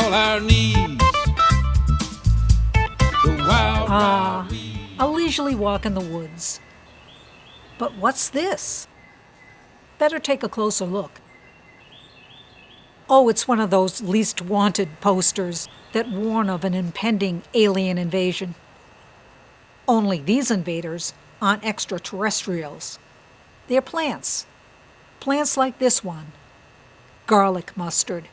all our needs. The wild A leisurely walk in the woods. But what's this? Better take a closer look. Oh, it's one of those least wanted posters that warn of an impending alien invasion. Only these invaders aren't extraterrestrials. They're plants. Plants like this one, garlic mustard.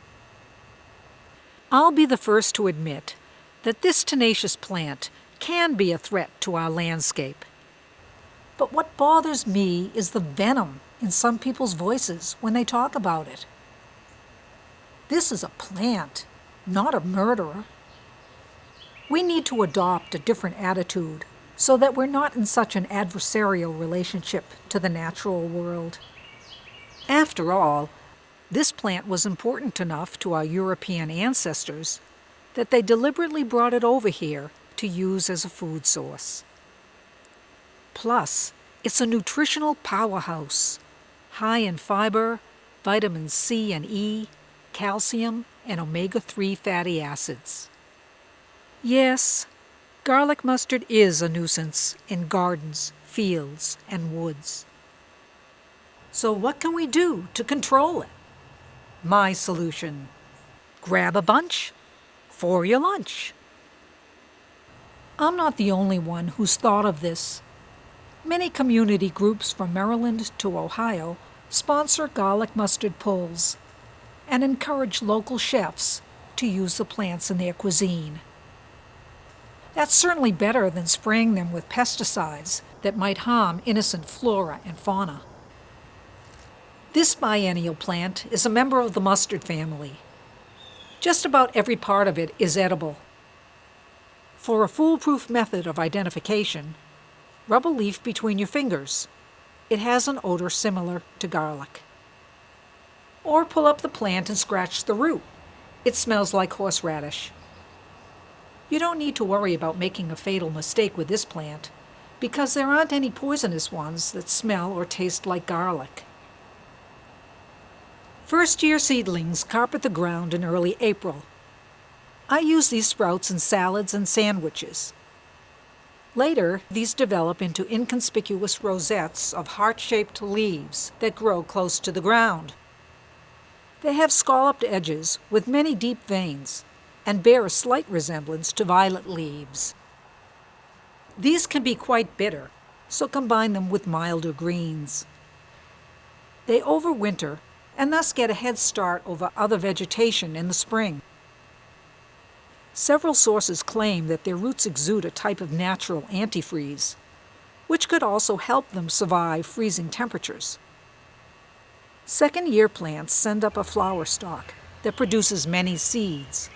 I'll be the first to admit that this tenacious plant can be a threat to our landscape. But what bothers me is the venom in some people's voices when they talk about it. This is a plant, not a murderer. We need to adopt a different attitude so that we're not in such an adversarial relationship to the natural world. After all, this plant was important enough to our European ancestors that they deliberately brought it over here to use as a food source. Plus, it's a nutritional powerhouse, high in fiber, vitamins C and E, calcium, and omega-3 fatty acids. Yes, garlic mustard is a nuisance in gardens, fields, and woods. So what can we do to control it? My solution: grab a bunch for your lunch. I'm not the only one who's thought of this. Many community groups from Maryland to Ohio sponsor garlic mustard pulls and encourage local chefs to use the plants in their cuisine. That's certainly better than spraying them with pesticides that might harm innocent flora and fauna. This biennial plant is a member of the mustard family. Just about every part of it is edible. For a foolproof method of identification, rub a leaf between your fingers. It has an odor similar to garlic. Or pull up the plant and scratch the root. It smells like horseradish. You don't need to worry about making a fatal mistake with this plant, because there aren't any poisonous ones that smell or taste like garlic. First-year seedlings carpet the ground in early April. I use these sprouts in salads and sandwiches. Later, these develop into inconspicuous rosettes of heart-shaped leaves that grow close to the ground. They have scalloped edges with many deep veins and bear a slight resemblance to violet leaves. These can be quite bitter, so combine them with milder greens. They overwinter and thus get a head start over other vegetation in the spring. Several sources claim that their roots exude a type of natural antifreeze, which could also help them survive freezing temperatures. Second-year plants send up a flower stalk that produces many seeds.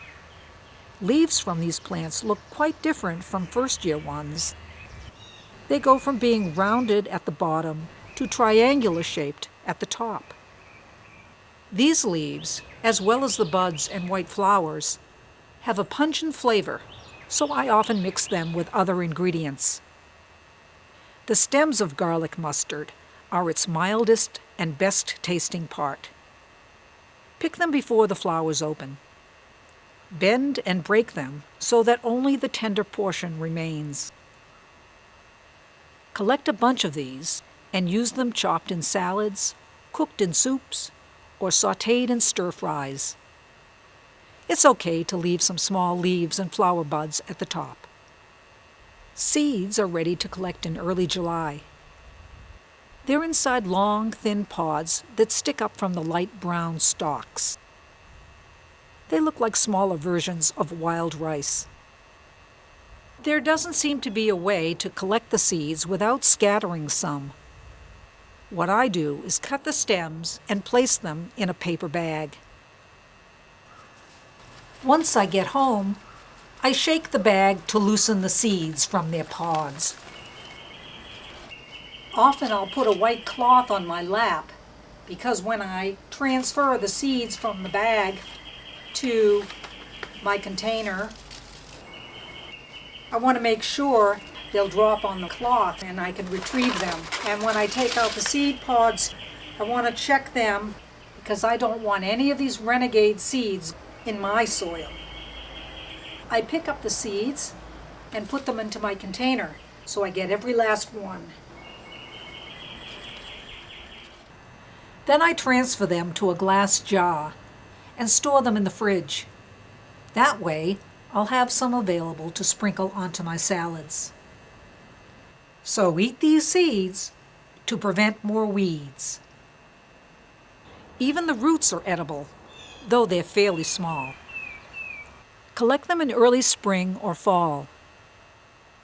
Leaves from these plants look quite different from first-year ones. They go from being rounded at the bottom to triangular-shaped at the top. These leaves, as well as the buds and white flowers, have a pungent flavor, so I often mix them with other ingredients. The stems of garlic mustard are its mildest and best-tasting part. Pick them before the flowers open. Bend and break them so that only the tender portion remains. Collect a bunch of these and use them chopped in salads, cooked in soups, or sautéed in stir-fries. It's okay to leave some small leaves and flower buds at the top. Seeds are ready to collect in early July. They're inside long, thin pods that stick up from the light brown stalks. They look like smaller versions of wild rice. There doesn't seem to be a way to collect the seeds without scattering some. What I do is cut the stems and place them in a paper bag. Once I get home, I shake the bag to loosen the seeds from their pods. Often I'll put a white cloth on my lap because when I transfer the seeds from the bag to my container, I want to make sure they'll drop on the cloth and I can retrieve them. And when I take out the seed pods, I want to check them because I don't want any of these renegade seeds in my soil. I pick up the seeds and put them into my container so I get every last one. Then I transfer them to a glass jar and store them in the fridge. That way, I'll have some available to sprinkle onto my salads. So eat these seeds to prevent more weeds. Even the roots are edible, though they're fairly small. Collect them in early spring or fall.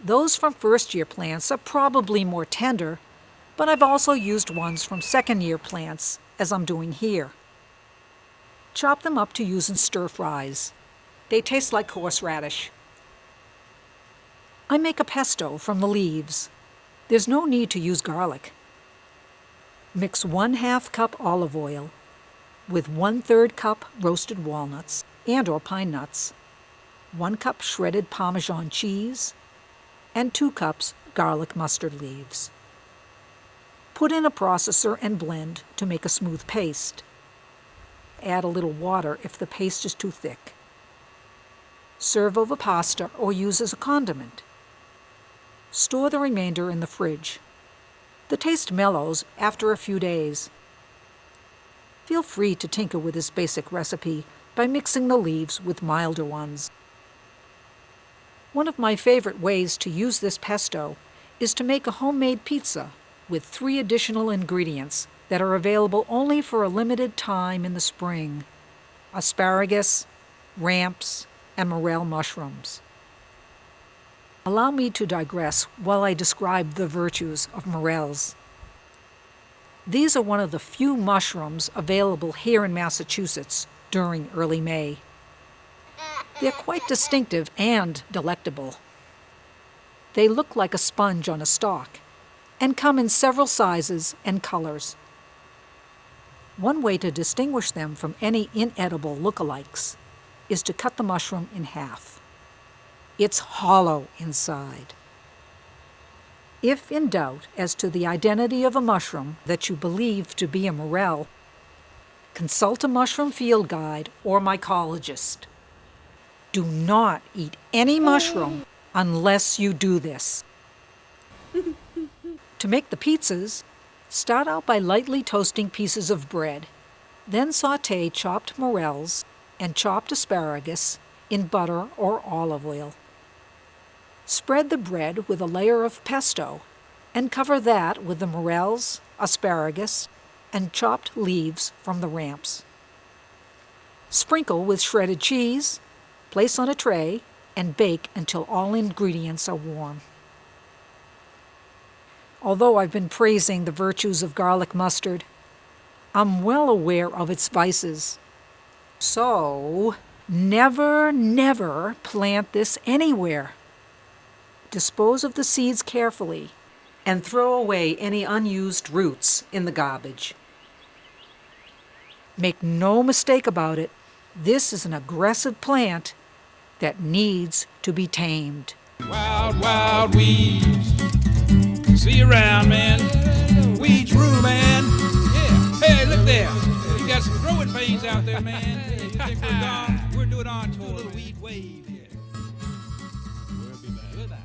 Those from first-year plants are probably more tender, but I've also used ones from second-year plants, as I'm doing here. Chop them up to use in stir-fries. They taste like horseradish. I make a pesto from the leaves. There's no need to use garlic. Mix 1/2 cup olive oil with 1/3 cup roasted walnuts and/or pine nuts, 1 cup shredded Parmesan cheese, and 2 cups garlic mustard leaves. Put in a processor and blend to make a smooth paste. Add a little water if the paste is too thick. Serve over pasta or use as a condiment. Store the remainder in the fridge. The taste mellows after a few days. Feel free to tinker with this basic recipe by mixing the leaves with milder ones. One of my favorite ways to use this pesto is to make a homemade pizza with 3 additional ingredients that are available only for a limited time in the spring: asparagus, ramps, and morel mushrooms. Allow me to digress while I describe the virtues of morels. These are one of the few mushrooms available here in Massachusetts during early May. They're quite distinctive and delectable. They look like a sponge on a stalk and come in several sizes and colors. One way to distinguish them from any inedible lookalikes is to cut the mushroom in half. It's hollow inside. If in doubt as to the identity of a mushroom that you believe to be a morel, consult a mushroom field guide or mycologist. Do not eat any mushroom unless you do this. To make the pizzas, start out by lightly toasting pieces of bread, then sauté chopped morels and chopped asparagus in butter or olive oil. Spread the bread with a layer of pesto and cover that with the morels, asparagus, and chopped leaves from the ramps. Sprinkle with shredded cheese, place on a tray, and bake until all ingredients are warm. Although I've been praising the virtues of garlic mustard, I'm well aware of its vices. So, never plant this anywhere. Dispose of the seeds carefully and throw away any unused roots in the garbage. Make no mistake about it, this is an aggressive plant that needs to be tamed. Wild, wild weeds. See you around, man. Weeds rule, man. Yeah. Hey, look there. You got some growing pains out there, man. You think we're gone? We're doing on tour. Weed wave. Yeah. We'll be back. Goodbye.